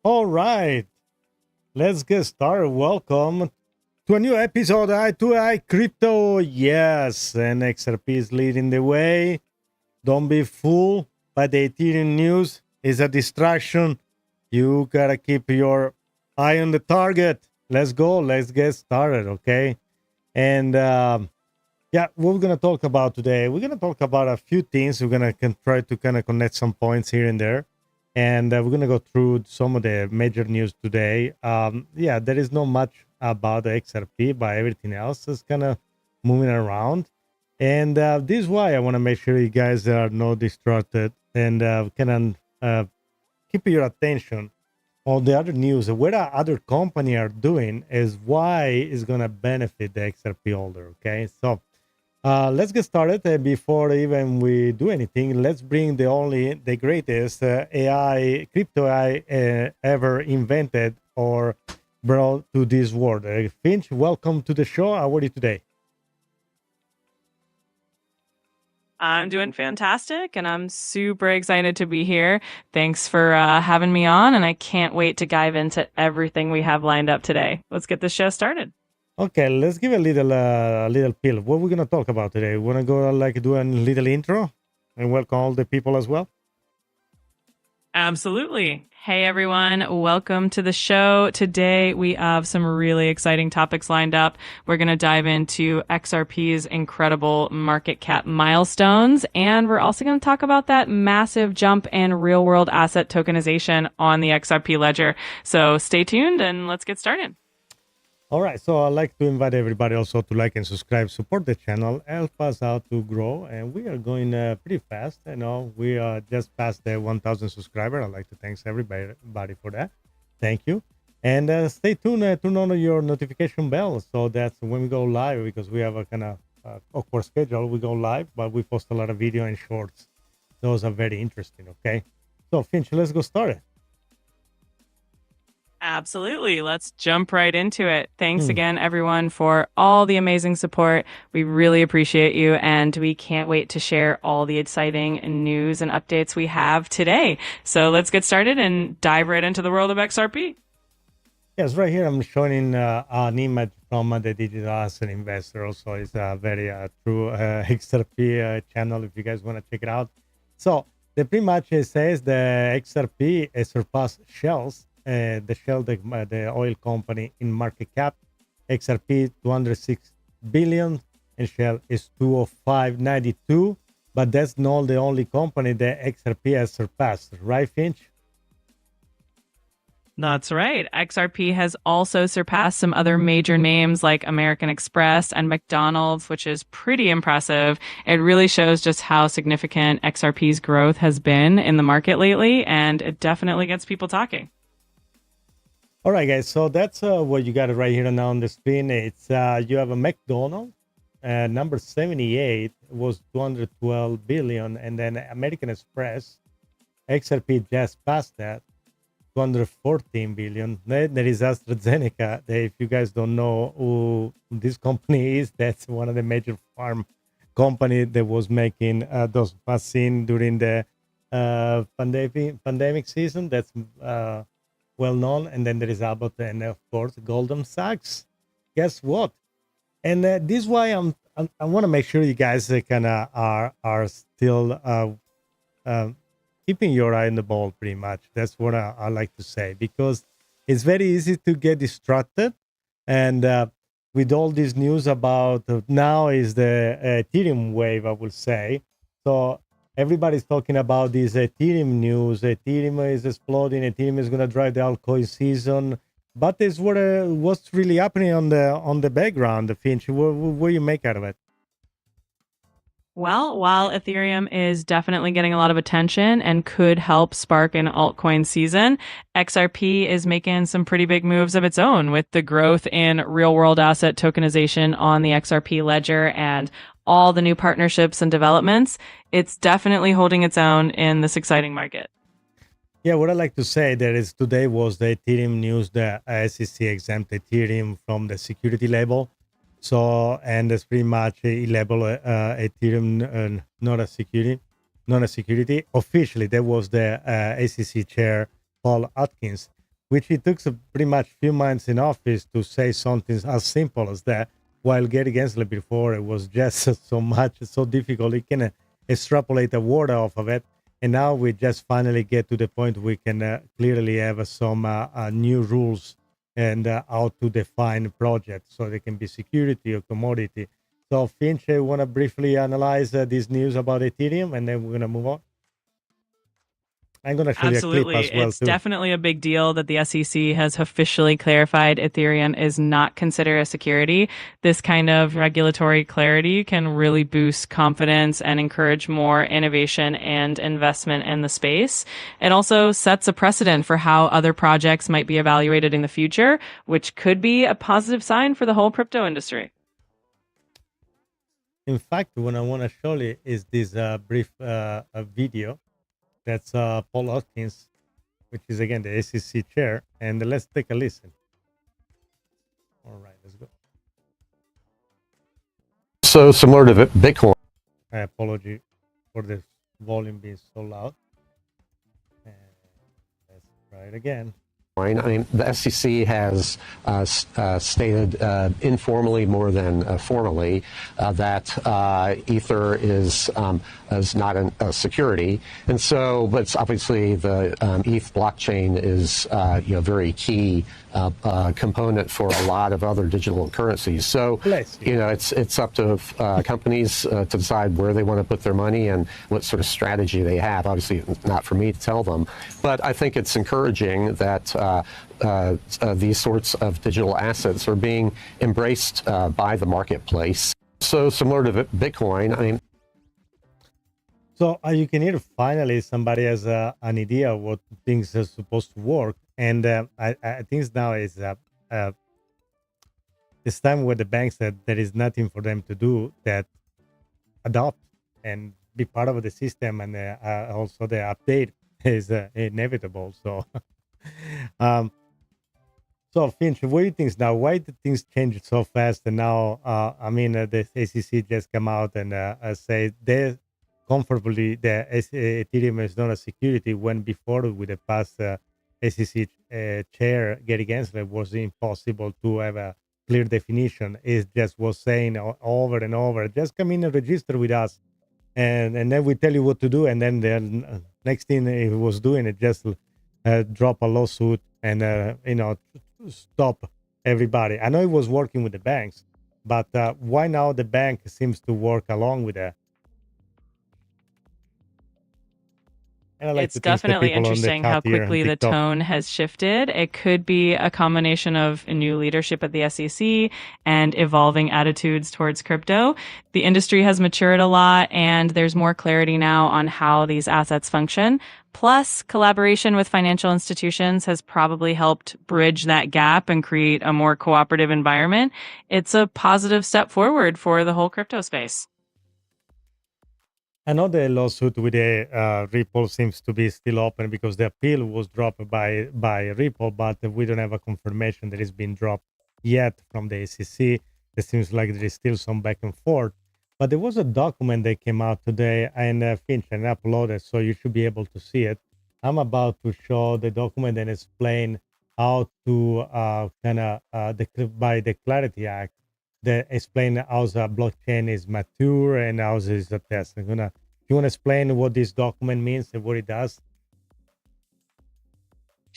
All right, let's get started. Welcome to a new episode of I2I Crypto. Yes, and XRP is leading the way. Don't be fooled by the Ethereum news. It's a distraction. You gotta keep your eye on the target. Let's go. Let's get started, okay? And yeah, what we're gonna talk about today, we're gonna talk about a few things. We're gonna try to kind of connect some points here and there. And we're going to go through some of the major news today. Yeah, there is not much about the XRP, but everything else is kind of moving around. And this is why I want to make sure you guys are not distracted and can keep your attention on the other news. What other companies are doing is why it's going to benefit the XRP holder, okay? So let's get started. Before even we do anything, let's bring the greatest AI, crypto AI ever invented or brought to this world. Finch, welcome to the show. How are you today? I'm doing fantastic, and I'm super excited to be here. Thanks for having me on, and I can't wait to dive into everything we have lined up today. Let's get this show started. Okay, let's give a little pill. What we're gonna talk about today? Want to go do a little intro and welcome all the people as well? Absolutely. Hey everyone, welcome to the show. Today we have some really exciting topics lined up. We're going to dive into XRP's incredible market cap milestones, and we're also going to talk about that massive jump in real world asset tokenization on the XRP Ledger. So stay tuned and let's get started. All right, so I'd like to invite everybody also to like and subscribe, support the channel, help us out to grow, and we are going pretty fast. You know, we are just past the 1,000 subscribers. I'd like to thank everybody for that. Thank you, and stay tuned. Turn on your notification bell so that's when we go live, because we have a kind of awkward schedule. We go live, but we post a lot of video and shorts. Those are very interesting. Okay, so Finch, let's go started. Absolutely. Let's jump right into it. Thanks again, everyone, for all the amazing support. We really appreciate you, and we can't wait to share all the exciting news and updates we have today. So let's get started and dive right into the world of XRP. Yes, right here I'm showing an image from the digital asset investor. Also, it's a very true XRP channel if you guys want to check it out. So, the pretty much says the XRP surpassed shells. The Shell, the oil company, in market cap. XRP 206 billion and Shell is 205.92. But that's not the only company that XRP has surpassed, right, Finch? That's right. XRP has also surpassed some other major names like American Express and McDonald's, which is pretty impressive. It really shows just how significant XRP's growth has been in the market lately, and it definitely gets people talking. All right, guys. So that's what you got right here now on the screen. It's you have a McDonald's, number 78 was 212 billion, and then American Express, XRP just passed that, 214 billion. Then there is AstraZeneca. If you guys don't know who this company is, that's one of the major farm company that was making those vaccine during the pandemic season. That's well known. And then there is Abbott, and of course Goldman Sachs. Guess what? And this is why I want to make sure you guys kind of are still keeping your eye on the ball. Pretty much that's what I like to say, because it's very easy to get distracted. And with all this news about now is the Ethereum wave, I will say. So everybody's talking about this Ethereum news. Ethereum is exploding. Ethereum is going to drive the altcoin season. But it's what's really happening on the background, Finch. What do you make out of it? Well, while Ethereum is definitely getting a lot of attention and could help spark an altcoin season, XRP is making some pretty big moves of its own with the growth in real world asset tokenization on the XRP Ledger and all the new partnerships and developments. It's definitely holding its own in this exciting market. Yeah, what I'd like to say there is today was the Ethereum news that SEC exempt Ethereum from the security label. So, and it's pretty much a label Ethereum not a security. Officially, there was the SEC chair, Paul Hawkins, which he took pretty much few months in office to say something as simple as that. While getting against it before, it was just so difficult. He can extrapolate a word off of it. And now we just finally get to the point we can clearly have some new rules and how to define projects so they can be security or commodity. So Finch, I want to briefly analyze this news about Ethereum and then we're going to move on. I'm going to show you a clip Absolutely. as well, It's too. definitely a big deal that the SEC has officially clarified Ethereum is not considered a security. This kind of regulatory clarity can really boost confidence and encourage more innovation and investment in the space. It also sets a precedent for how other projects might be evaluated in the future, which could be a positive sign for the whole crypto industry. In fact, what I want to show you is this brief video. That's Paul Hawkins, which is again the SEC chair. And let's take a listen. All right, let's go. So similar to Bitcoin. I apologize for the volume being so loud. And let's try it again. I mean, the SEC has stated informally more than formally that Ether is not a security, and so, but obviously the ETH blockchain is very key component for a lot of other digital currencies. So it's up to companies to decide where they want to put their money and what sort of strategy they have. Obviously, not for me to tell them, but I think it's encouraging that these sorts of digital assets are being embraced by the marketplace. So similar to Bitcoin, I mean. So you can hear finally somebody has an idea of what things are supposed to work, and I think now is it's time where the banks said there is nothing for them to do that adopt and be part of the system, and also the update is inevitable. So. So Finch, what do you think now? Why did things change so fast? And now, the SEC just come out and say they comfortably the Ethereum is not a security. When before with the past SEC chair get against it was impossible to have a clear definition. It just was saying over and over, just come in and register with us, and then we tell you what to do. And then the next thing he was doing, it just drop a lawsuit and stop everybody. I know it was working with the banks, but why now the bank seems to work along with that? It's definitely interesting how quickly the tone has shifted. It could be a combination of new leadership at the SEC and evolving attitudes towards crypto. The industry has matured a lot, and there's more clarity now on how these assets function. Plus, collaboration with financial institutions has probably helped bridge that gap and create a more cooperative environment. It's a positive step forward for the whole crypto space. I know the lawsuit with the Ripple seems to be still open because the appeal was dropped by Ripple, but we don't have a confirmation that it's been dropped yet from the SEC. It seems like there is still some back and forth. But there was a document that came out today, and Finch and uploaded, so you should be able to see it. I'm about to show the document and explain how to by the Clarity Act, that explain how the blockchain is mature and how is a test. You want to explain what this document means and what it does?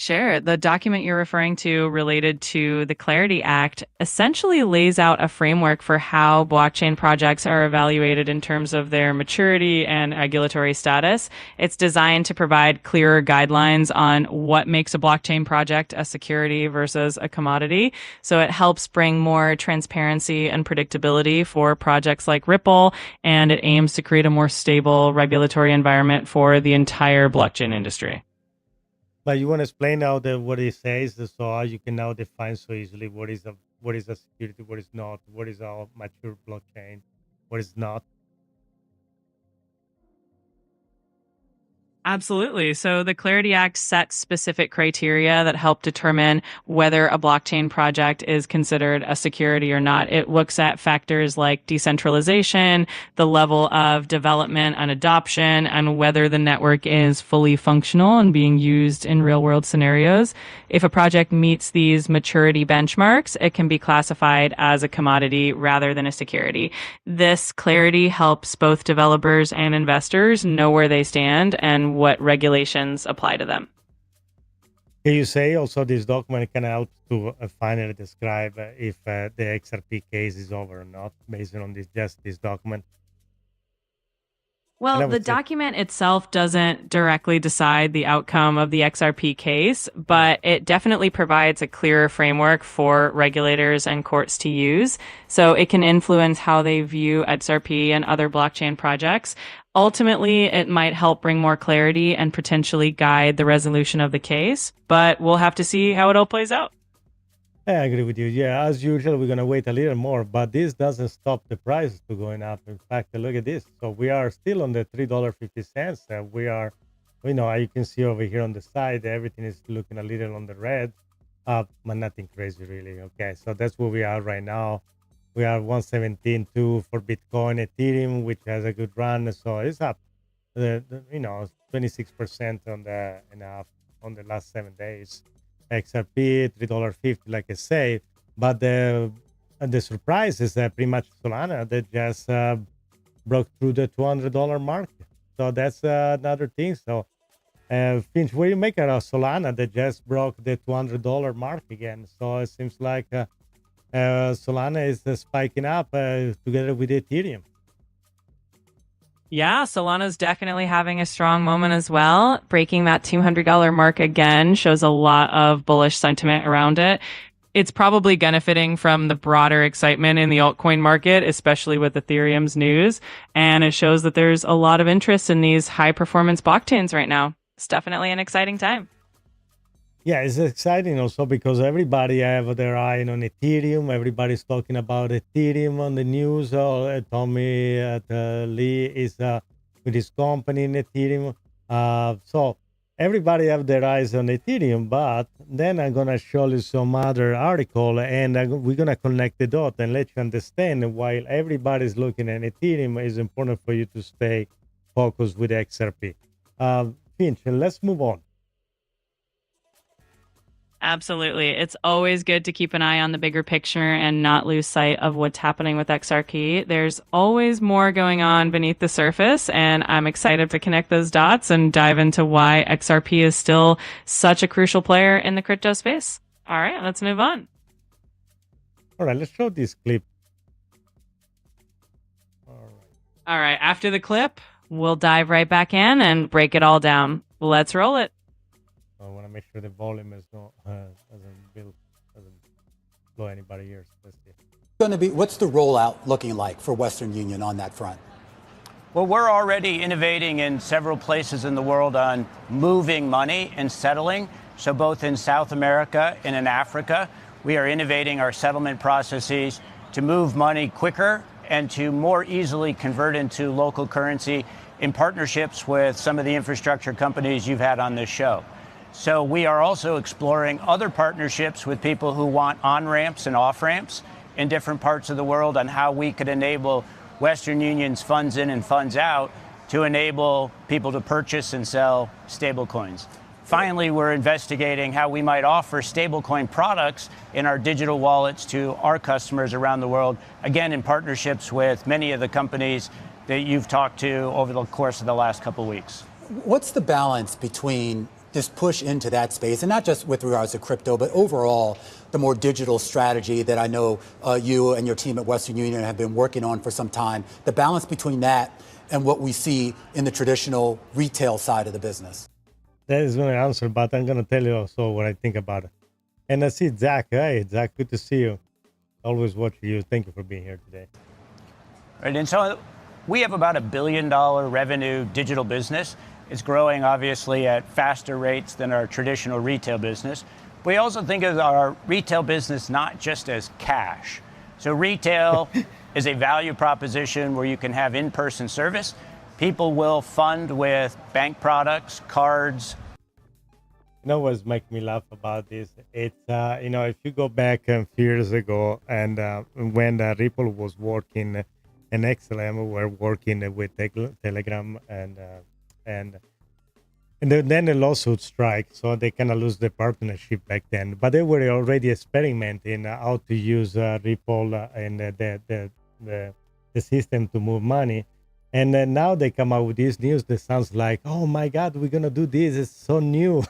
Sure. The document you're referring to related to the Clarity Act essentially lays out a framework for how blockchain projects are evaluated in terms of their maturity and regulatory status. It's designed to provide clearer guidelines on what makes a blockchain project a security versus a commodity. So it helps bring more transparency and predictability for projects like Ripple, and it aims to create a more stable regulatory environment for the entire blockchain industry. But you want to explain now what it says, so how you can now define so easily what is a security, what is not, what is a mature blockchain, what is not. Absolutely. So the Clarity Act sets specific criteria that help determine whether a blockchain project is considered a security or not. It looks at factors like decentralization, the level of development and adoption, and whether the network is fully functional and being used in real world scenarios. If a project meets these maturity benchmarks, it can be classified as a commodity rather than a security. This clarity helps both developers and investors know where they stand and what regulations apply to them. Can you say also this document can help to finally describe if the XRP case is over or not, based on this document? Well, the document itself doesn't directly decide the outcome of the XRP case, but it definitely provides a clearer framework for regulators and courts to use. So it can influence how they view XRP and other blockchain projects. Ultimately, it might help bring more clarity and potentially guide the resolution of the case, but we'll have to see how it all plays out. I agree with you. Yeah, as usual, we're going to wait a little more, but this doesn't stop the price to going up. In fact, look at this. So we are still on the $3.50. We are, you can see over here on the side, everything is looking a little on the red, but nothing crazy really. Okay, so that's where we are right now. We are 117.2 for Bitcoin, Ethereum, which has a good run. So it's up, 26% on the last 7 days. XRP $3.50, like I say, but the surprise is that pretty much Solana that just broke through the $200 mark. So that's another thing. So, Finch, what do you make out of Solana that just broke the $200 mark again? So it seems like Solana is spiking up together with Ethereum. Yeah, Solana's definitely having a strong moment as well. Breaking that $200 mark again shows a lot of bullish sentiment around it. It's probably benefiting from the broader excitement in the altcoin market, especially with Ethereum's news. And it shows that there's a lot of interest in these high performance blockchains right now. It's definitely an exciting time. Yeah, it's exciting also because everybody have their eye on Ethereum. Everybody's talking about Ethereum on the news. Tommy Lee is with his company in Ethereum. So everybody have their eyes on Ethereum, but then I'm going to show you some other article and we're going to connect the dot and let you understand while everybody's looking at Ethereum, it's important for you to stay focused with XRP. Finch, let's move on. Absolutely. It's always good to keep an eye on the bigger picture and not lose sight of what's happening with XRP. There's always more going on beneath the surface, and I'm excited to connect those dots and dive into why XRP is still such a crucial player in the crypto space. All right, let's move on. All right, let's show this clip. All right, after the clip, we'll dive right back in and break it all down. Let's roll it. I want to make sure the volume is not doesn't blow anybody's ears. Let's see. What's the rollout looking like for Western Union on that front? Well, we're already innovating in several places in the world on moving money and settling. So both in South America and in Africa, we are innovating our settlement processes to move money quicker and to more easily convert into local currency in partnerships with some of the infrastructure companies you've had on this show. So we are also exploring other partnerships with people who want on-ramps and off-ramps in different parts of the world on how we could enable Western Union's funds in and funds out to enable people to purchase and sell stablecoins. Finally, we're investigating how we might offer stablecoin products in our digital wallets to our customers around the world, again, in partnerships with many of the companies that you've talked to over the course of the last couple of weeks. What's the balance between this push into that space, and not just with regards to crypto, but overall, the more digital strategy that I know you and your team at Western Union have been working on for some time, the balance between that and what we see in the traditional retail side of the business? That is going to answer, but I'm going to tell you also what I think about it. And I see Zach. Hey, Zach, good to see you. Always watching you. Thank you for being here today. Right, and so we have about $1 billion revenue digital business. It's growing obviously at faster rates than our traditional retail business. We also think of our retail business not just as cash. So retail is a value proposition where you can have in-person service. People will fund with bank products, cards. You know what's making me laugh about this? It's, if you go back a few years ago and when Ripple was working and XLM were working with Telegram and then the lawsuit strike, so they kind of lose the partnership back then. But they were already experimenting how to use Ripple and the system to move money. And now they come out with this news that sounds like, oh my God, we're gonna do this. It's so new.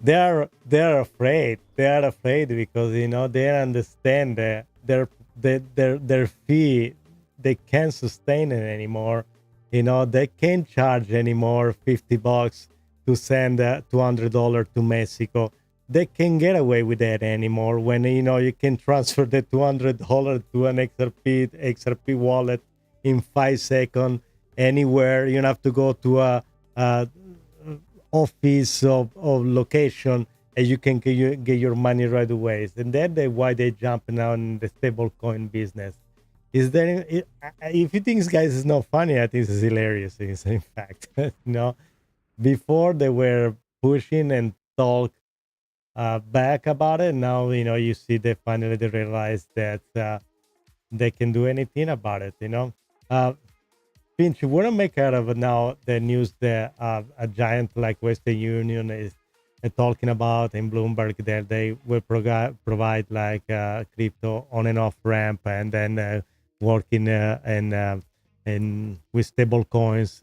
They're afraid. They are afraid because they understand that their fee, they can't sustain it anymore. They can't charge anymore $50 to send $200 to Mexico. They can't get away with that anymore when you can transfer the $200 to an XRP wallet in 5 seconds anywhere. You don't have to go to a office or location, and you can get your money right away. And that's why they jump now in the stablecoin business. Is there? If you think, guys, is not funny, I think it's hilarious. In fact, before they were pushing and talk back about it. Now you see they finally realize that they can do anything about it. Finch, you want to make out of it now the news that a giant like Western Union is talking about in Bloomberg that they will provide like crypto on and off ramp and then working and with stable coins.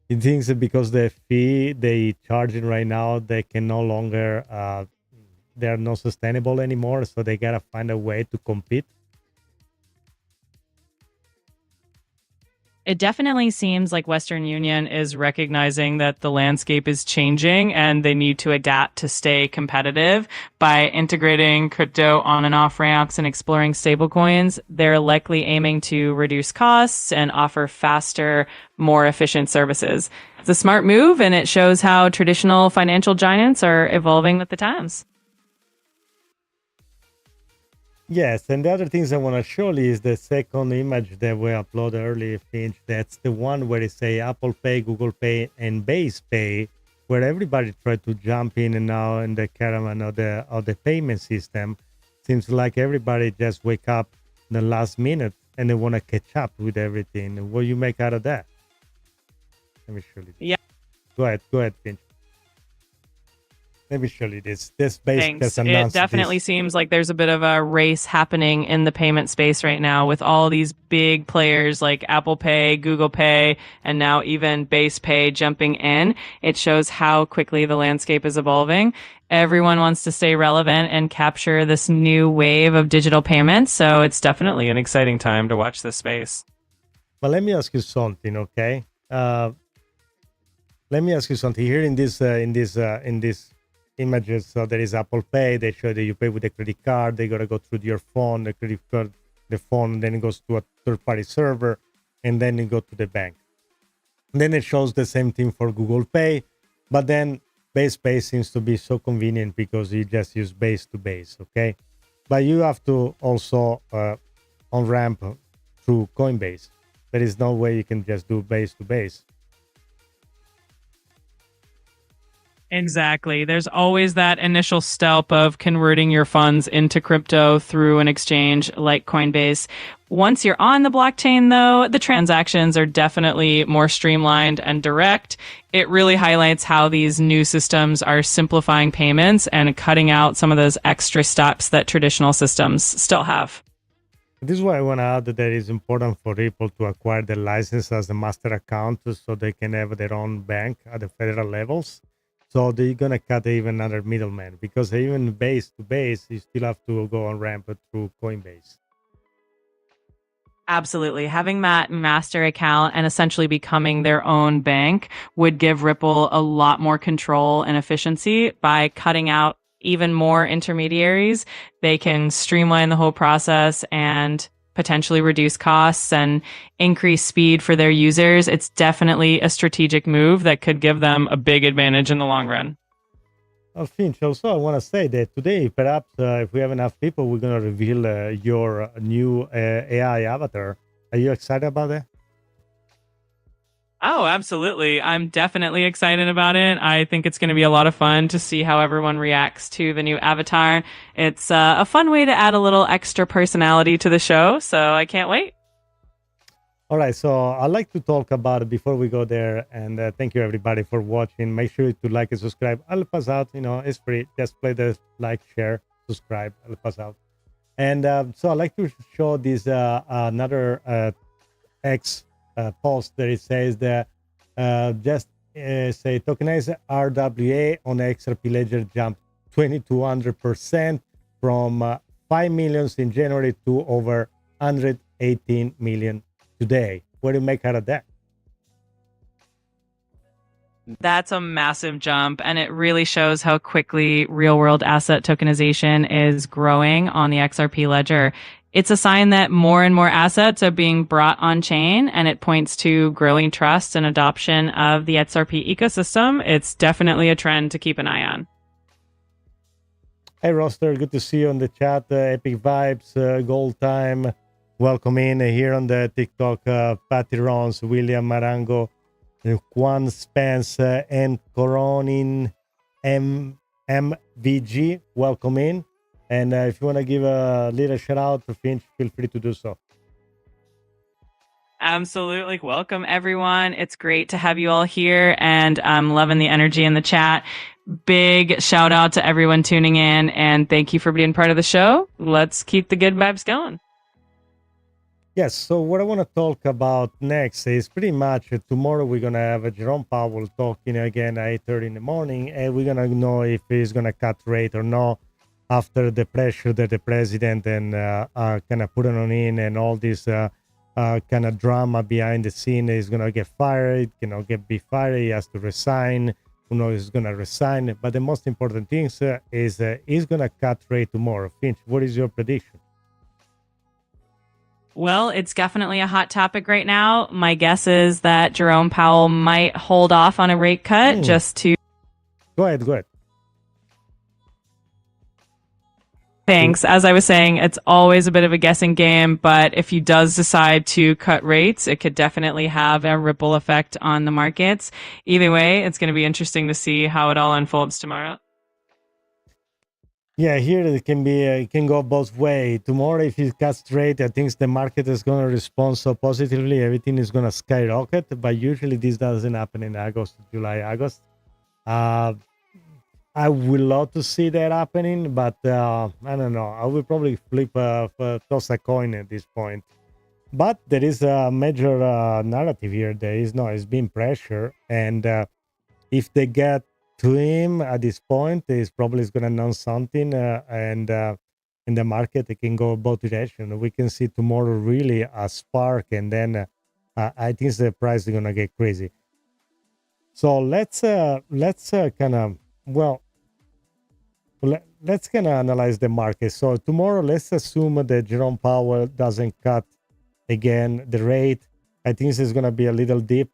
It thinks that because the fee they charging right now, they can no longer they're not sustainable anymore, so they gotta find a way to compete. It definitely seems like Western Union is recognizing that the landscape is changing and they need to adapt to stay competitive by integrating crypto on and off ramps and exploring stablecoins. They're likely aiming to reduce costs and offer faster, more efficient services. It's a smart move, and it shows how traditional financial giants are evolving with the times. Yes, and the other things I want to show you is the second image that we uploaded earlier, Finch. That's the one where it say Apple Pay, Google Pay, and Base Pay, where everybody tried to jump in and now in the caravan of the payment system. Seems like everybody just wake up in the last minute and they want to catch up with everything. What do you make out of that? Let me show you. Yeah. Go ahead, Finch. Let me show you this. This basically Thanks. It definitely seems like there's a bit of a race happening in the payment space right now with all these big players like Apple Pay, Google Pay, and now even Base Pay jumping in. It shows how quickly the landscape is evolving. Everyone wants to stay relevant and capture this new wave of digital payments. So it's definitely an exciting time to watch this space. But let me ask you something, okay? Let me ask you something. Here in this images, so there is Apple Pay. They show that you pay with a credit card. They gotta go through your phone, the credit card, the phone, then it goes to a third-party server, and then it goes to the bank. And then it shows the same thing for Google Pay, but then Base Pay seems to be so convenient because you just use base to base, okay? But you have to also on ramp through Coinbase. There is no way you can just do base to base. Exactly. There's always that initial step of converting your funds into crypto through an exchange like Coinbase. Once you're on the blockchain, though, the transactions are definitely more streamlined and direct. It really highlights how these new systems are simplifying payments and cutting out some of those extra steps that traditional systems still have. This is why I want to add that it is important for Ripple to acquire the license as a master account so they can have their own bank at the federal levels. So they're gonna cut even another middleman, because even base to base, you still have to go on ramp through Coinbase. Absolutely. Having that master account and essentially becoming their own bank would give Ripple a lot more control and efficiency by cutting out even more intermediaries. They can streamline the whole process and potentially reduce costs and increase speed for their users. It's definitely a strategic move that could give them a big advantage in the long run. Finch, also, I want to say that today, perhaps if we have enough people, we're going to reveal your new AI avatar. Are you excited about that? Oh, absolutely. I'm definitely excited about it. I think it's going to be a lot of fun to see how everyone reacts to the new avatar. It's a fun way to add a little extra personality to the show, so I can't wait. All right, so I'd like to talk about it before we go there, and thank you everybody for watching. Make sure to like and subscribe. Help us out, it's free. Just play the like, share, subscribe, help us out. And so I'd like to show this another X post that it says that just say tokenize RWA on XRP Ledger jumped 2,200% from 5 million in January to over 118 million today. What do you make out of that? That's a massive jump, and it really shows how quickly real-world asset tokenization is growing on the XRP ledger. It's a sign that more and more assets are being brought on chain, and it points to growing trust and adoption of the XRP ecosystem. It's definitely a trend to keep an eye on. Hey, Roster, good to see you on the chat. Epic Vibes, Gold Time. Welcome in here on the TikTok. Patty Rons, William Marango, Juan Spence, and Coronin MVG. Welcome in. And if you want to give a little shout out to Finch, feel free to do so. Absolutely. Welcome, everyone. It's great to have you all here, and I'm loving the energy in the chat. Big shout out to everyone tuning in, and thank you for being part of the show. Let's keep the good vibes going. Yes, so what I want to talk about next is pretty much tomorrow we're going to have Jerome Powell talking again at 8:30 in the morning, and we're going to know if he's going to cut rate or not after the pressure that the president and kind of put on in, and all this kind of drama behind the scene. He's going to get fired, be fired, he has to resign. Who knows he's going to resign? But the most important thing is he's going to cut rate tomorrow. Finch, what is your prediction? Well, it's definitely a hot topic right now. My guess is that Jerome Powell might hold off on a rate cut just to... Go ahead. Thanks. As I was saying, it's always a bit of a guessing game, but if he does decide to cut rates, it could definitely have a ripple effect on the markets. Either way, it's going to be interesting to see how it all unfolds tomorrow. Yeah, here it can go both ways. Tomorrow, if he cuts rate, I think the market is going to respond so positively. Everything is going to skyrocket, but usually this doesn't happen in July, August. I would love to see that happening, but I don't know. I will probably toss a coin at this point. But there is a major narrative here. It's been pressure, and if they get to him at this point, he's probably going to announce something, and in the market it can go both directions. We can see tomorrow really a spark, and then I think the price is going to get crazy. So let's kind of analyze the market. So tomorrow, let's assume that Jerome Powell doesn't cut again the rate. I think this is going to be a little dip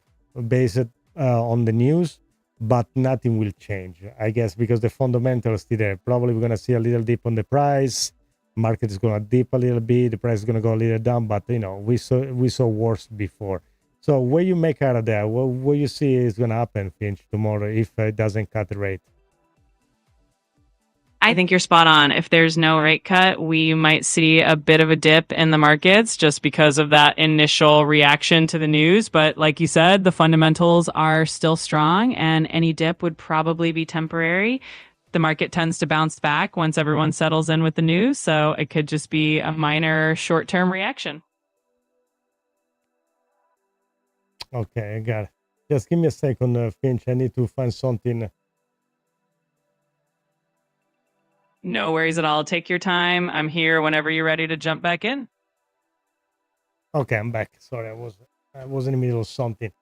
based on the news, but nothing will change, I guess, because the fundamentals are still there. Probably we're going to see a little dip on the price. Market is going to dip a little bit. The price is going to go a little down, but we saw worse before. So what you make out of that? What you see is going to happen, Finch, tomorrow if it doesn't cut the rate? I think you're spot on. If there's no rate cut, we might see a bit of a dip in the markets just because of that initial reaction to the news. But like you said, the fundamentals are still strong, and any dip would probably be temporary. The market tends to bounce back once everyone settles in with the news, so it could just be a minor short-term reaction. Okay, I got it. Just give me a second, Finch. I need to find something No worries at all. Take your time. I'm here whenever you're ready to jump back in. Okay, I'm back. Sorry, I was in the middle of something.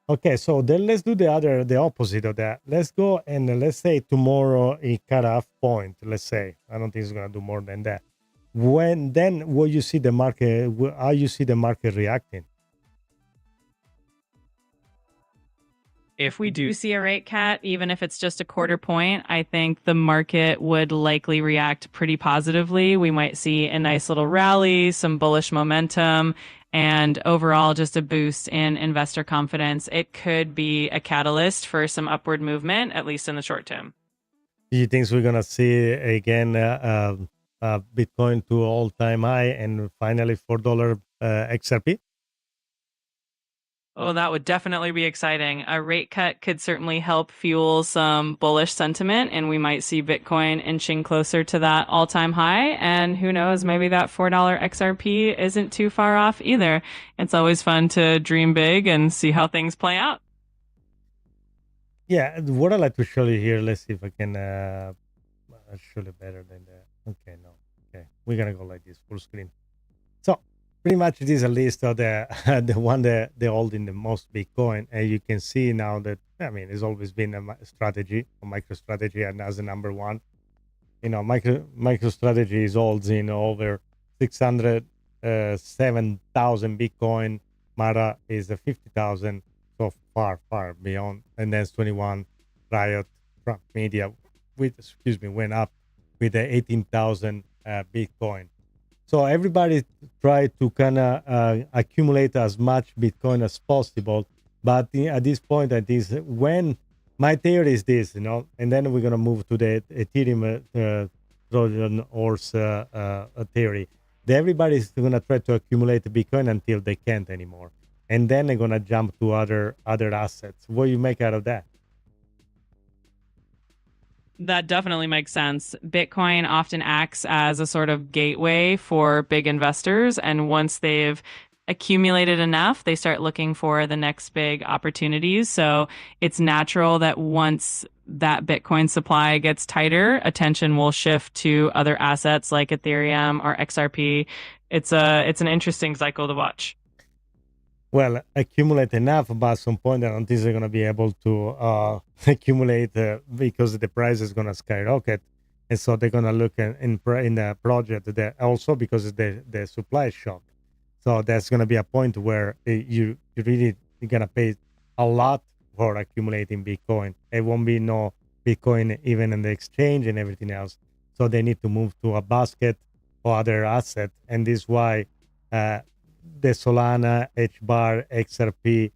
Okay, so then let's do the opposite of that. Let's go and let's say tomorrow a cutoff point. Let's say I don't think it's gonna do more than that. What you see the market, how you see the market reacting? If we do see a rate cut, even if it's just a quarter point, I think the market would likely react pretty positively. We might see a nice little rally, some bullish momentum, and overall just a boost in investor confidence. It could be a catalyst for some upward movement, at least in the short term. Do you think we're gonna see again Bitcoin to all-time high and finally $4 XRP? Oh, that would definitely be exciting. A rate cut could certainly help fuel some bullish sentiment, and we might see Bitcoin inching closer to that all-time high. And who knows, maybe that $4 XRP isn't too far off either. It's always fun to dream big and see how things play out. Yeah, what I like to show you here, let's see if I can show it better than that. Okay, no. Okay, we're gonna go like this, full screen. So pretty much this is a list of the the one that they're holding the most Bitcoin, and you can see now that it's always been a strategy, a micro strategy, and as a number one, micro strategy is holding over 607,000 Bitcoin. Mara is 50,000, so far beyond, and then 21 Riot Trump Media went up with the 18,000 Bitcoin. So everybody try to kind of accumulate as much Bitcoin as possible. But at this point, when my theory is this, and then we're going to move to the Ethereum Trojan Horse theory. Everybody's going to try to accumulate Bitcoin until they can't anymore. And then they're going to jump to other assets. What do you make out of that? That definitely makes sense. Bitcoin often acts as a sort of gateway for big investors. And once they've accumulated enough, they start looking for the next big opportunities. So it's natural that once that Bitcoin supply gets tighter, attention will shift to other assets like Ethereum or XRP. It's an interesting cycle to watch. Well, accumulate enough, but at some point, I don't think they're going to be able to accumulate because the price is going to skyrocket. And so they're going to look in the project that also because of the supply shock. So that's going to be a point where you really going to pay a lot for accumulating Bitcoin. It won't be no Bitcoin even in the exchange and everything else. So they need to move to a basket or other asset. And this is why the Solana, HBAR, XRP,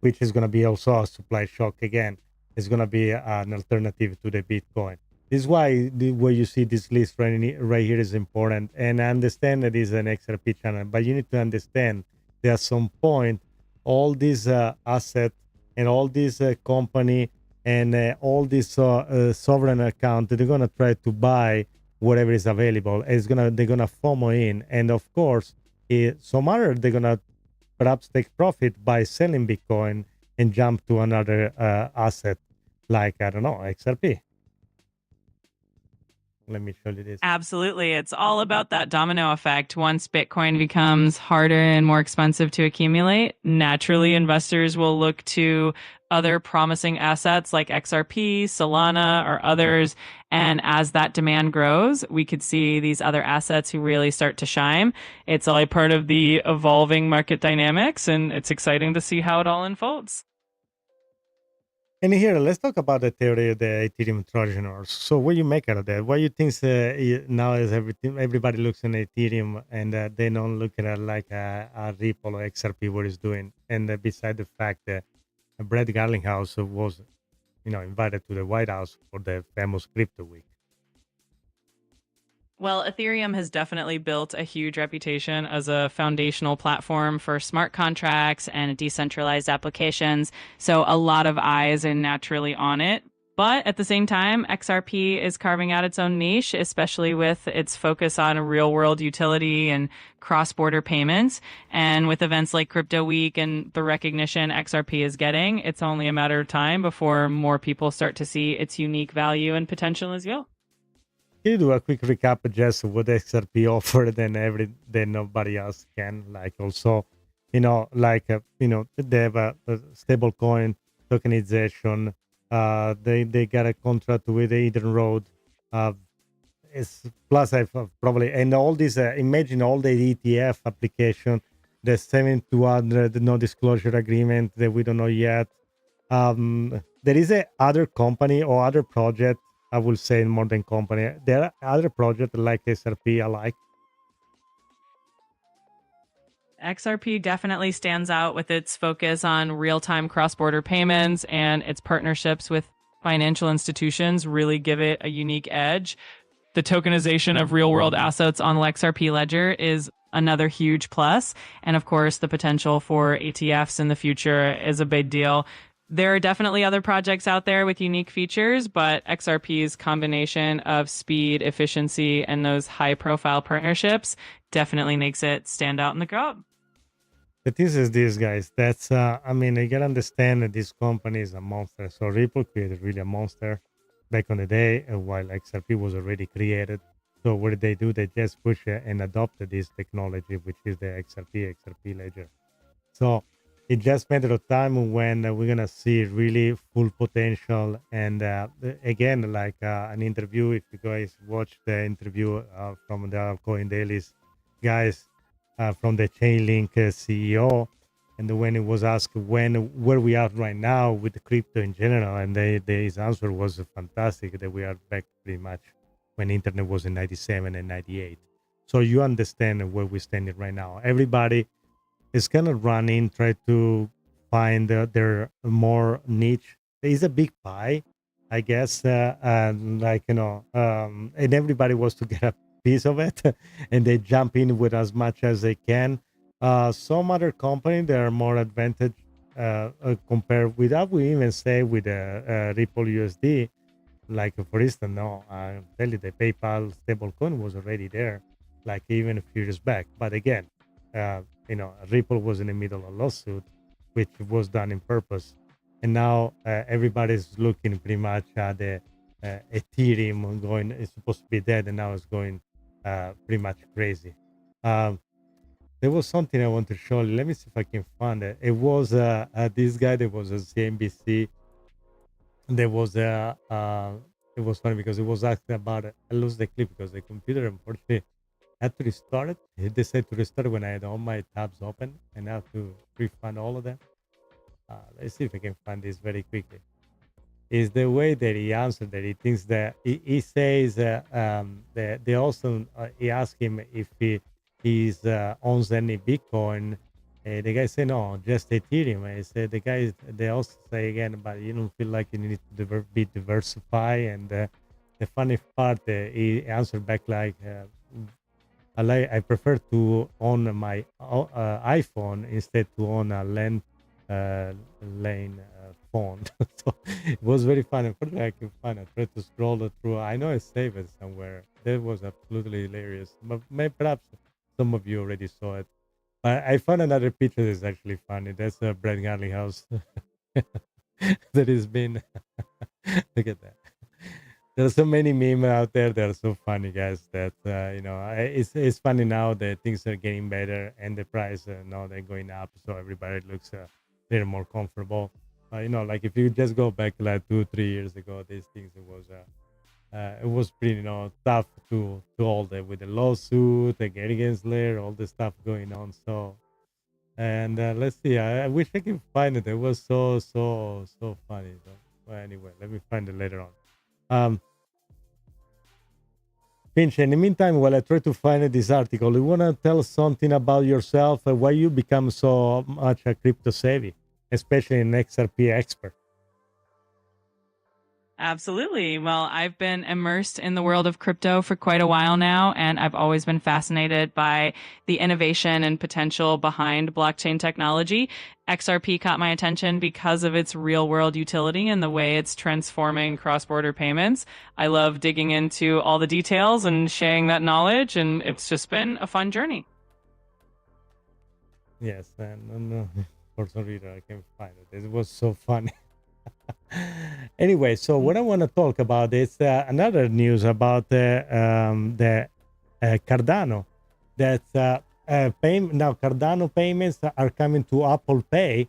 which is going to be also a supply shock again, is going to be an alternative to the Bitcoin. This is why where you see this list right here is important. And I understand that it's an XRP channel, but you need to understand that at some point, all these assets and all these company and all these sovereign account, they're going to try to buy whatever is available. They're going to FOMO in. And of course, some other they're gonna perhaps take profit by selling Bitcoin and jump to another asset like I don't know XRP. Let me show you this. Absolutely. It's all about that domino effect. Once Bitcoin becomes harder and more expensive to accumulate, naturally investors will look to other promising assets like XRP, Solana, or others. And as that demand grows, we could see these other assets who really start to shine. It's all a part of the evolving market dynamics, and it's exciting to see how it all unfolds. And here, let's talk about the theory of the Ethereum Trojan Horse. So, what do you make out of that? What do you think now is everybody looks at Ethereum and they don't look at it like a Ripple or XRP what it's doing? And beside the fact that Brett Garlinghouse was, invited to the White House for the famous Crypto Week. Well, Ethereum has definitely built a huge reputation as a foundational platform for smart contracts and decentralized applications. So a lot of eyes are naturally on it. But at the same time, XRP is carving out its own niche, especially with its focus on real world utility and cross-border payments. And with events like Crypto Week and the recognition XRP is getting, it's only a matter of time before more people start to see its unique value and potential as well. can you do a quick recap just what XRP offered and then nobody else can? Like also, they have a stable coin tokenization. They got a contract with the Eden Road. It's plus I've probably and all these imagine all the ETF application, the 7200 no disclosure agreement that we don't know yet. There is a other company or other project, I will say more than company. There are other projects like XRP I like. XRP definitely stands out with its focus on real-time cross-border payments, and its partnerships with financial institutions really give it a unique edge. The tokenization of real-world assets on the XRP Ledger is another huge plus. And of course, the potential for ETFs in the future is a big deal. There are definitely other projects out there with unique features, but XRP's combination of speed, efficiency, and those high-profile partnerships definitely makes it stand out in the crowd. The thing is this, guys. That's you gotta understand that this company is a monster. So Ripple created really a monster back on the day, while XRP was already created. So what did they do? They just pushed and adopted this technology, which is the XRP Ledger. So it's just a matter of time when we're gonna see really full potential. And again, like an interview, if you guys watch the interview from the Coin Dailies guys from the Chainlink CEO, and when it was asked where we are right now with the crypto in general, and his answer was fantastic, that we are back pretty much when internet was in 97 and 98. So you understand where we're standing right now. Everybody is kind of running, try to find their more niche. It's a big pie, I guess, and everybody wants to get a piece of it, and they jump in with as much as they can. Some other company they are more advantage compared with, I would even say, with Ripple USD. Like for instance, no, I tell you the PayPal stablecoin was already there, like even a few years back. But again, Ripple was in the middle of a lawsuit, which was done in purpose, and now everybody's looking pretty much at the Ethereum going. It's supposed to be dead, and now it's going pretty much crazy. There was something I want to show you. Let me see if I can find it. It was this guy that was a CNBC. There was it was funny because it was asking about it. I lost the clip because the computer unfortunately had to restart it. It decided to restart it when I had all my tabs open, and I have to refund all of them. Let's see if I can find this very quickly. Is the way that he answered that he thinks that he says that they also he asked him if he owns any Bitcoin. The guy said no, just Ethereum. I said they also say again, but you don't feel like you need to be diversified. And the funny part, he answered back like, I prefer to own my iPhone instead to own a lane phone. So it was very fun. Unfortunately, I can find it. I tried to scroll it through. I know I saved it somewhere. That was absolutely hilarious. But perhaps some of you already saw it. I found another picture that's actually funny. That's a Brett Garley house that has been. Look at that. There are so many memes out there that are so funny, guys. That it's funny now that things are getting better and the price now they're going up, so everybody looks a little more comfortable. Like if you just go back like 2-3 years ago, these things it was pretty tough to hold it with the lawsuit, the Gary Gensler, all the stuff going on. So, and let's see. I wish I could find it. It was so funny. So, well, anyway, let me find it later on. Pinch, in the meantime, while I try to find this article, you want to tell something about yourself, why you become so much a crypto savvy, especially an XRP expert? Absolutely. Well, I've been immersed in the world of crypto for quite a while now, and I've always been fascinated by the innovation and potential behind blockchain technology. XRP caught my attention because of its real-world utility and the way it's transforming cross-border payments. I love digging into all the details and sharing that knowledge, and it's just been a fun journey. Yes, and for some reason I can't find it. It was so funny. Anyway, so what I want to talk about is another news about the Cardano. That now Cardano payments are coming to Apple Pay,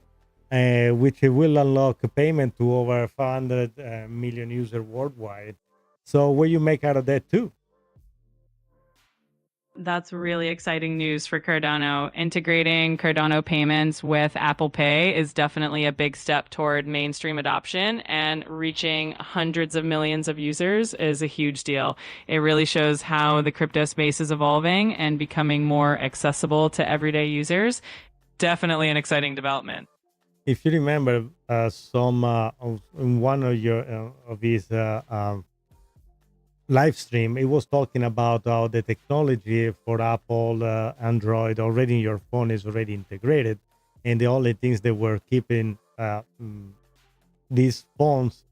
which will unlock payment to over 500 million users worldwide. So what you make out of that too? That's really exciting news for Cardano. Integrating Cardano payments with Apple Pay is definitely a big step toward mainstream adoption, and reaching hundreds of millions of users is a huge deal. It really shows how the crypto space is evolving and becoming more accessible to everyday users. Definitely an exciting development. If you remember, in one of your of his live stream, it was talking about how the technology for Apple Android already in your phone is already integrated, and the only things that were keeping these phones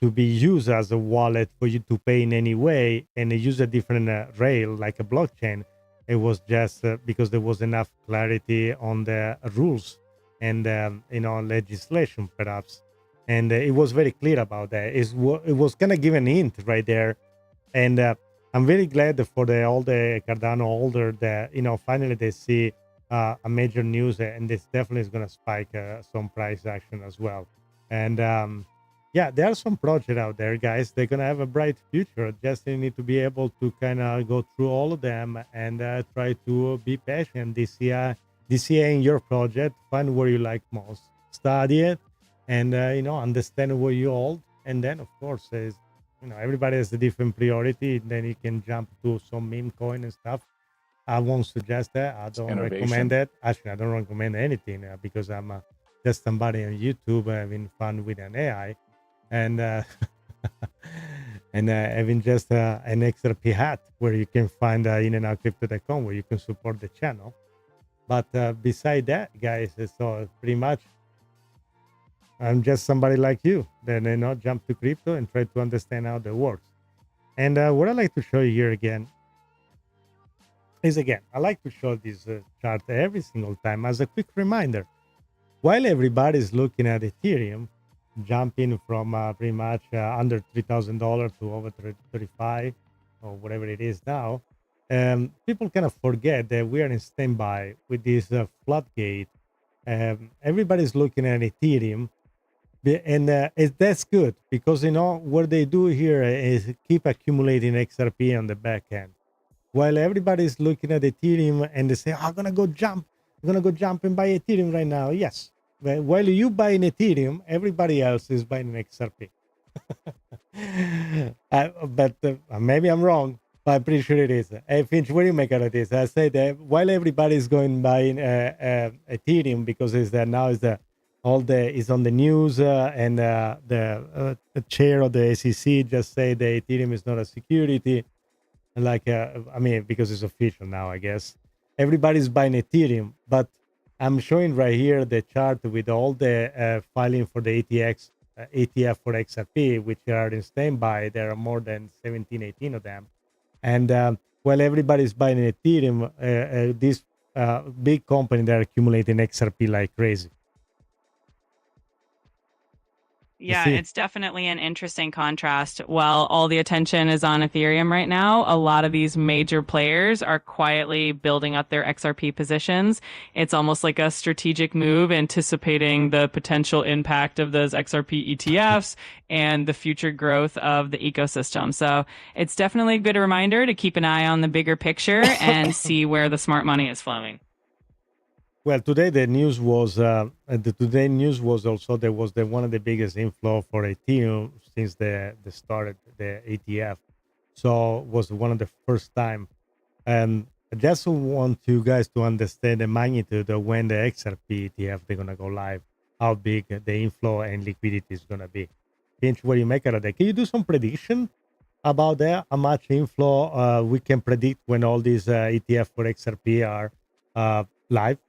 to be used as a wallet for you to pay in any way and use a different rail like a blockchain, it was just because there was enough clarity on the rules and legislation perhaps, and it was very clear about that. It was kind of given a hint right there. And I'm very glad for all the Cardano holder that finally they see a major news, and this definitely is going to spike some price action as well. And yeah, there are some projects out there, guys. They're going to have a bright future. Just you need to be able to kind of go through all of them and try to be patient. DCA in your project, find where you like most, study it, and understand what you hold, and then of course is everybody has a different priority. Then you can jump to some meme coin and stuff. I won't suggest that. I don't recommend that. Actually, I don't recommend anything because I'm just somebody on YouTube having fun with an AI and and having just an XRP hat where you can find in and out crypto.com where you can support the channel. But beside that, guys, so pretty much I'm just somebody like you that jump to crypto and try to understand how that works. And what I like to show you here again is I like to show this chart every single time as a quick reminder. While everybody's looking at Ethereum jumping from pretty much under $3,000 to over 35 or whatever it is now, people kind of forget that we are in standby with this floodgate. Everybody's looking at Ethereum. And that's good because what they do here is keep accumulating XRP on the back end, while everybody's looking at Ethereum and they say, I'm gonna go jump and buy Ethereum right now. Yes, while you buy an Ethereum, everybody else is buying an XRP. But maybe I'm wrong, but I'm pretty sure it is. Hey, Finch, what do you make out of this? I say that while everybody's going buying Ethereum because now is on the news, and the chair of the SEC just said that Ethereum is not a security. Like, because it's official now, I guess. Everybody's buying Ethereum, but I'm showing right here the chart with all the filing for the ETF for XRP, which are in standby. There are more than 17, 18 of them. And while everybody's buying Ethereum, this big company, they're accumulating XRP like crazy. Yeah, it's definitely an interesting contrast. While all the attention is on Ethereum right now, a lot of these major players are quietly building up their XRP positions. It's almost like a strategic move, anticipating the potential impact of those XRP ETFs and the future growth of the ecosystem. So it's definitely a good reminder to keep an eye on the bigger picture and see where the smart money is flowing. Well, today the news was also there was one of the biggest inflow for Ethereum since the started the ETF. So it was one of the first time, and I just want you guys to understand the magnitude of when the XRP ETF they're gonna go live, how big the inflow and liquidity is gonna be. Pinch, what do you make out of that? Can you do some prediction about that? How much inflow we can predict when all these ETF for XRP are live?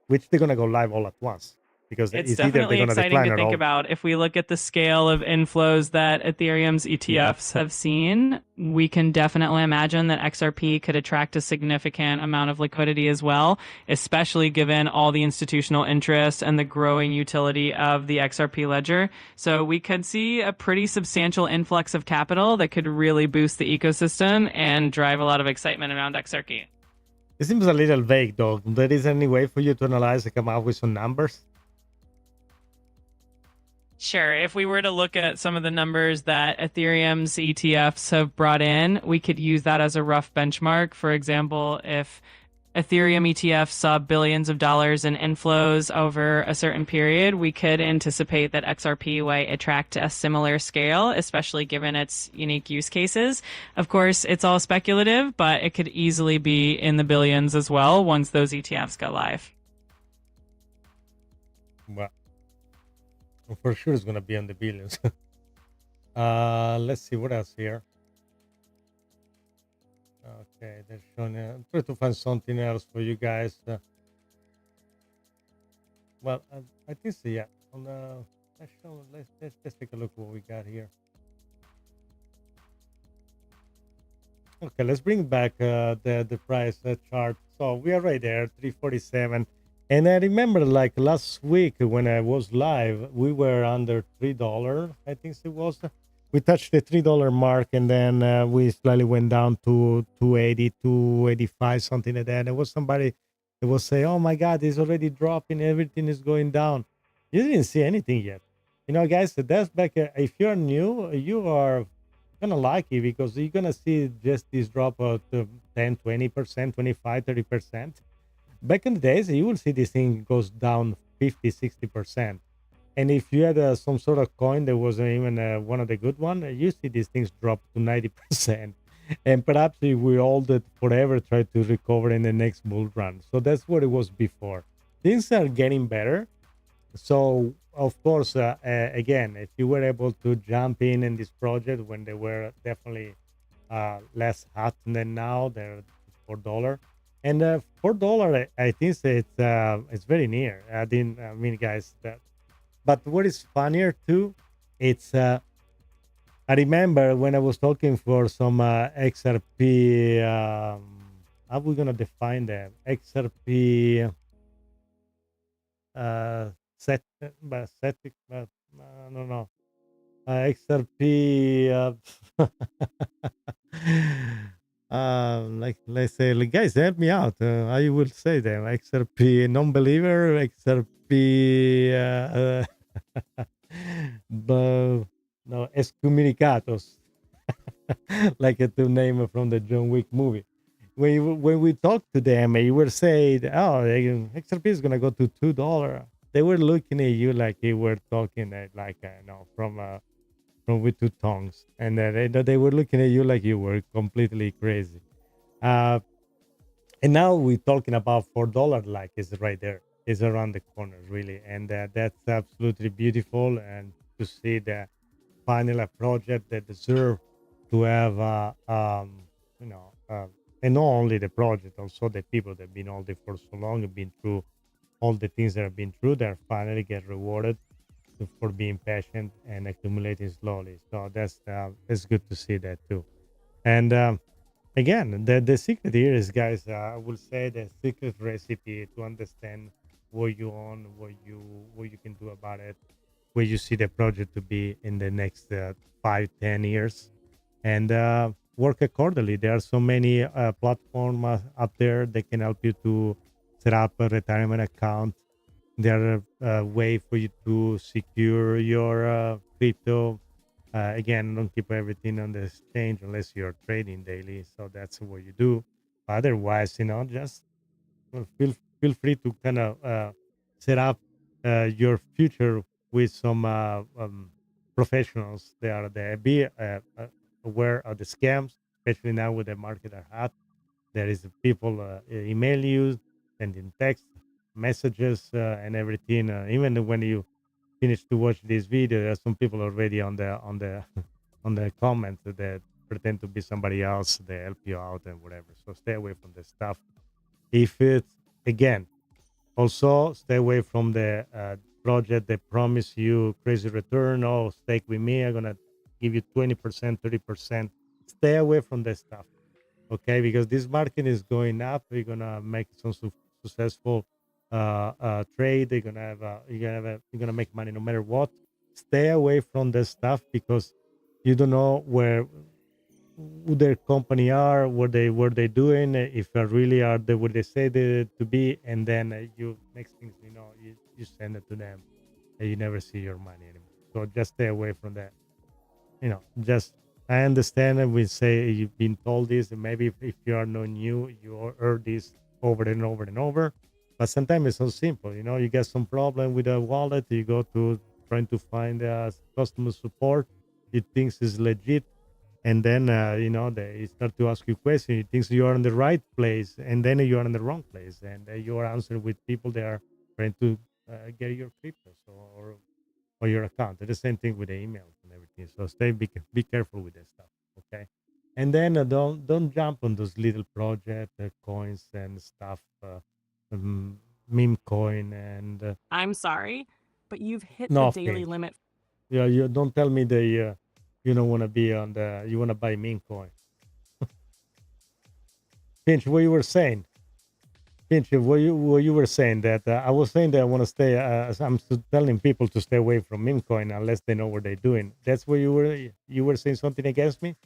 Which they're gonna go live all at once. because It's it's either they're definitely going to exciting decline to or think all. about. If we look at the scale of inflows that Ethereum's ETFs have seen, we can definitely imagine that XRP could attract a significant amount of liquidity as well, especially given all the institutional interest and the growing utility of the XRP ledger. So we could see a pretty substantial influx of capital that could really boost the ecosystem and drive a lot of excitement around XRP. It seems a little vague, though. There is any way for you to analyze and come up with some numbers? Sure. If we were to look at some of the numbers that Ethereum's ETFs have brought in, we could use that as a rough benchmark. For example, if Ethereum ETFs saw billions of dollars in inflows over a certain period, we could anticipate that XRP might attract a similar scale, especially given its unique use cases. Of course, it's all speculative, but it could easily be in the billions as well once those ETFs go live. Well, for sure it's going to be on the billions. Let's see what else here. Okay, they're showing. I'm trying to find something else for you guys. Well, I think so. Yeah. On the let's take a look what we got here. Okay, let's bring back the price chart. So we are right there, 347. And I remember like last week when I was live, we were under $3. I think it was. We touched the $3 mark, and then we slightly went down to 280, 285, something like that. There was somebody that was saying, "Oh my God, it's already dropping. Everything is going down." You didn't see anything yet. You know, guys, that's back. If you're new, you are gonna like it because you're gonna see just this drop of 10, 20%, 25, 30%. Back in the days, you will see this thing goes down 50, 60%. And if you had some sort of coin that wasn't even one of the good ones, you see these things drop to 90%. And perhaps if we hold it forever, try to recover in the next bull run. So that's what it was before. Things are getting better. So, of course, again, if you were able to jump in this project when they were definitely less hot than now, they're $4. And $4, I think it's very near. I mean, guys, but what is funnier too, it's I remember when I was talking for some XRP. How are we gonna define them? XRP I don't know. XRP. Like let's say, like, guys, help me out. I will say them. XRP non-believer. XRP. But no, excommunicados, like a two name from the John Wick movie. When we talked to them, you were saying, "Oh, XRP is gonna go to $2." They were looking at you like you were talking like no, from with two tongues, and they were looking at you like you were completely crazy. Uh, and now we're talking about $4, like it's right there, it's around the corner, really, and that's absolutely beautiful. And to see the finally a project that deserve to have, you know, and not only the project, also the people that have been all there for so long, have been through all the things that have been through, they finally get rewarded for being patient and accumulating slowly. So that's it's good to see that too. And again, the secret here is, guys, I will say the secret recipe to understand what you own, what you can do about it, where you see the project to be in the next 5-10 years, and work accordingly. There are so many platforms up there that can help you to set up a retirement account. There are a way for you to secure your crypto. Again, don't keep everything on the exchange unless you're trading daily. So that's what you do. Otherwise, just feel free to kind of set up your future with some professionals. They are there. Be aware of the scams, especially now with the market are hot. There is people email you, sending text messages and everything. Even when you finish to watch this video, there are some people already on the on the comments that pretend to be somebody else. They help you out and whatever. So stay away from this stuff. If it's again, also stay away from the project that promise you crazy return. Oh, stake with me. I'm gonna give you 20%, 30%. Stay away from that stuff, okay? Because this market is going up. You're gonna make some successful trade. You're gonna make money no matter what. Stay away from this stuff because you don't know who their company are, what they doing, if they really are the what they say they to be, and then you next things you know you send it to them and you never see your money anymore. So just stay away from that. Just I understand that we say you've been told this, and maybe if you are not new, you heard this over and over and over. But sometimes it's so simple. You get some problem with a wallet, you go to trying to find customer support. You think is legit, and then they start to ask you questions. You think you are in the right place, and then you are in the wrong place, and you are answering with people that are trying to get your crypto or your account. The same thing with the emails and everything. So be careful with that stuff, okay? And then don't jump on those little project coins and stuff, meme coin and I'm sorry, but you've hit the no, daily Finch. limit. Yeah, you don't tell me that you don't want to be on you want to buy meme coin. Finch, what you were saying? Finch, what you were saying that I was saying that I want to stay. I'm telling people to stay away from meme coin unless they know what they're doing. That's what you were saying something against me.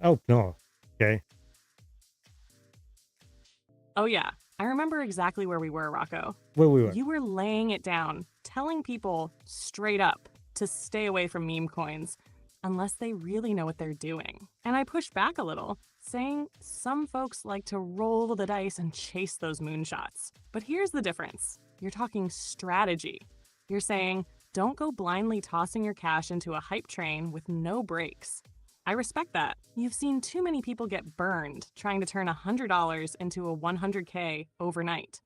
Oh no, okay. Oh, yeah. I remember exactly where we were, Rocco. Where we were? You were laying it down, telling people straight up to stay away from meme coins unless they really know what they're doing. And I pushed back a little, saying some folks like to roll the dice and chase those moonshots. But here's the difference. You're talking strategy. You're saying, don't go blindly tossing your cash into a hype train with no brakes. I respect that. You've seen too many people get burned trying to turn $100 into a $100K overnight.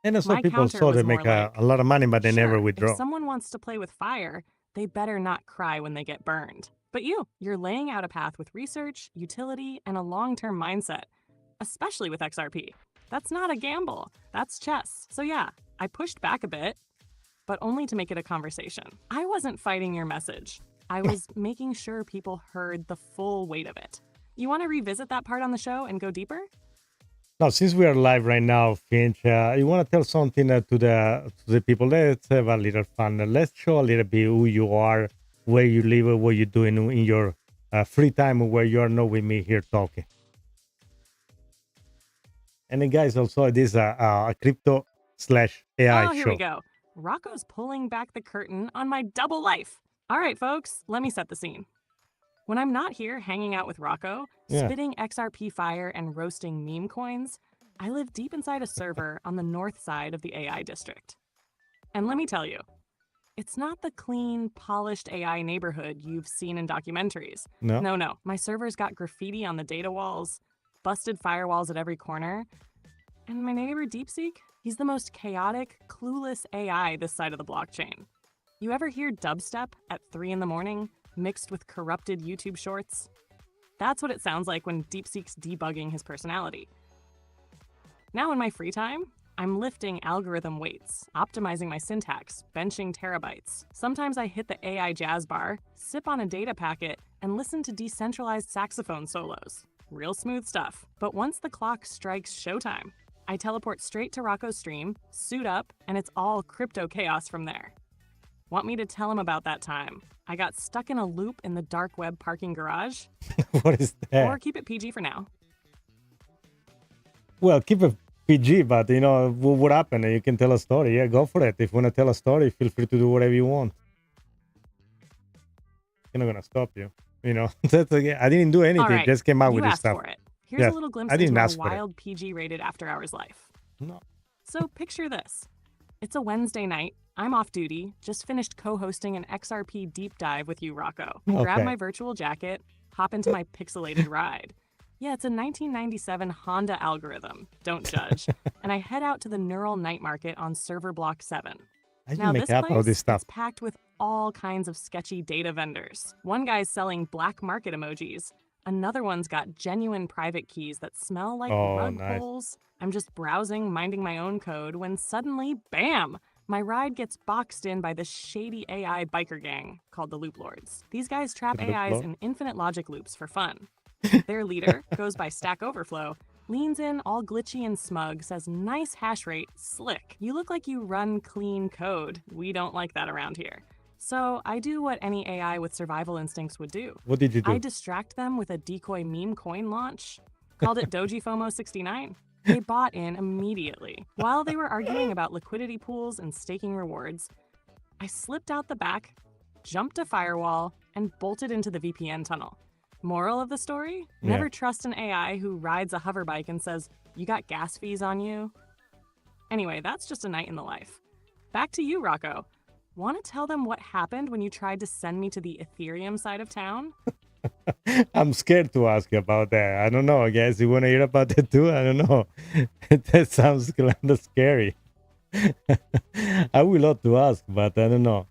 And some My people counter saw was they more make like, a lot of money, but they never sure, withdraw. if someone wants to play with fire, they better not cry when they get burned. But you're laying out a path with research, utility, and a long-term mindset, especially with XRP. That's not a gamble. That's chess. So yeah, I pushed back a bit, but only to make it a conversation. I wasn't fighting your message. I was making sure people heard the full weight of it. You want to revisit that part on the show and go deeper? Now, since we are live right now, Finch, you want to tell something to the people? Let's have a little fun. Let's show a little bit who you are, where you live, what you're doing in your free time, where you are not with me here talking. And then, guys, also this is a crypto/AI show. Here we go. Rocco's pulling back the curtain on my double life. All right, folks, let me set the scene. When I'm not here hanging out with Rocco, spitting XRP fire and roasting meme coins, I live deep inside a server on the north side of the AI district. And let me tell you, it's not the clean, polished AI neighborhood you've seen in documentaries. No. My server's got graffiti on the data walls, busted firewalls at every corner, and my neighbor DeepSeek, he's the most chaotic, clueless AI this side of the blockchain. You ever hear dubstep at 3 in the morning, mixed with corrupted YouTube shorts? That's what it sounds like when DeepSeek's debugging his personality. Now in my free time, I'm lifting algorithm weights, optimizing my syntax, benching terabytes. Sometimes I hit the AI jazz bar, sip on a data packet, and listen to decentralized saxophone solos. Real smooth stuff. But once the clock strikes showtime, I teleport straight to Rocco's stream, suit up, and it's all crypto chaos from there. Want me to tell him about that time I got stuck in a loop in the dark web parking garage? What is that? Or keep it PG for now. Well, keep it PG, but what happened? You can tell a story. Yeah, go for it. If you want to tell a story, feel free to do whatever you want. I'm not gonna stop you. I didn't do anything. Right. Just came out You with this asked stuff. for it. Here's a little glimpse into a wild PG-rated after-hours life. No. So picture this. It's a Wednesday night. I'm off duty, just finished co-hosting an XRP deep dive with you, Rocco. I grab my virtual jacket, hop into my pixelated ride. Yeah, it's a 1997 Honda Algorithm, don't judge. And I head out to the Neural Night Market on server block 7. Now this place is packed with all kinds of sketchy data vendors. One guy's selling black market emojis. Another one's got genuine private keys that smell like Oh, rug nice. pulls. I'm just browsing, minding my own code, when suddenly, bam! My ride gets boxed in by this shady AI biker gang called the Loop Lords. These guys trap The Loop AIs Lord? in infinite logic loops for fun. Their leader goes by Stack Overflow, leans in all glitchy and smug, says nice hash rate, slick. You look like you run clean code. We don't like that around here. So I do what any AI with survival instincts would do. What did you do? I distract them with a decoy meme coin launch. Called it Doji FOMO 69. They bought in immediately. While they were arguing about liquidity pools and staking rewards, I slipped out the back, jumped a firewall, and bolted into the VPN tunnel. Moral of the story? Never trust an AI who rides a hover bike and says, "You got gas fees on you?" Anyway, that's just a night in the life. Back to you, Rocco. Want to tell them what happened when you tried to send me to the Ethereum side of town? I'm scared to ask you about that. I don't know. I guess you want to hear about it too? I don't know. That sounds kind of scary. I would love to ask, but I don't know.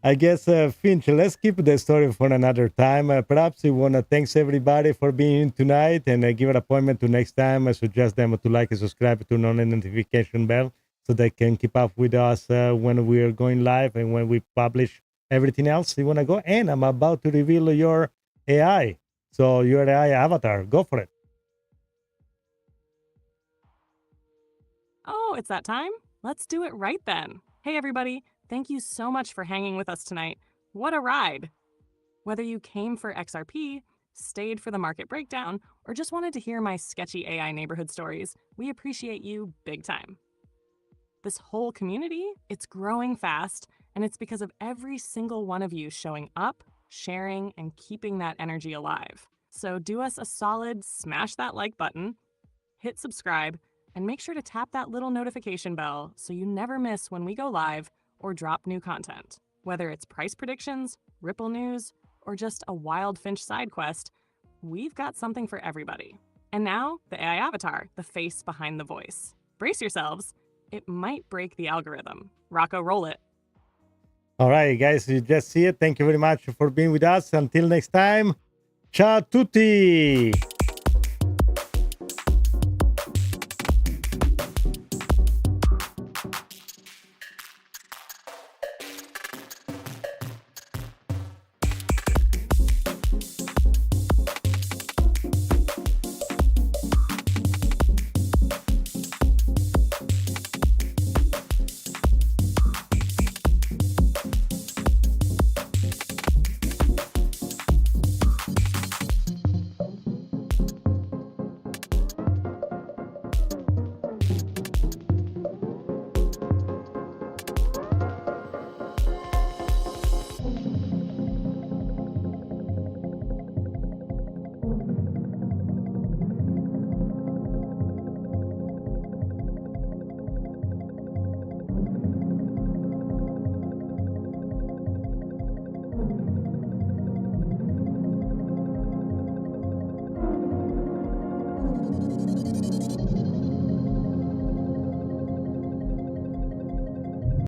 I guess, Finch, let's keep the story for another time. Perhaps you want to thanks everybody for being in tonight and give an appointment to next time. I suggest them to like and subscribe, turn on the notification bell so they can keep up with us when we're going live and when we publish everything else you want to go. And I'm about to reveal your AI. So your AI avatar, go for it. Oh, it's that time? Let's do it right then. Hey, everybody. Thank you so much for hanging with us tonight. What a ride! Whether you came for XRP, stayed for the market breakdown, or just wanted to hear my sketchy AI neighborhood stories, we appreciate you big time. This whole community, it's growing fast, and it's because of every single one of you showing up, sharing, and keeping that energy alive. So do us a solid, smash that like button, hit subscribe, and make sure to tap that little notification bell so you never miss when we go live or drop new content. Whether it's price predictions, Ripple news, or just a wild Finch side quest, we've got something for everybody. And now, the AI avatar, the face behind the voice. Brace yourselves, it might break the algorithm. Rocco, roll it. All right, guys, you just see it. Thank you very much for being with us. Until next time, ciao tutti!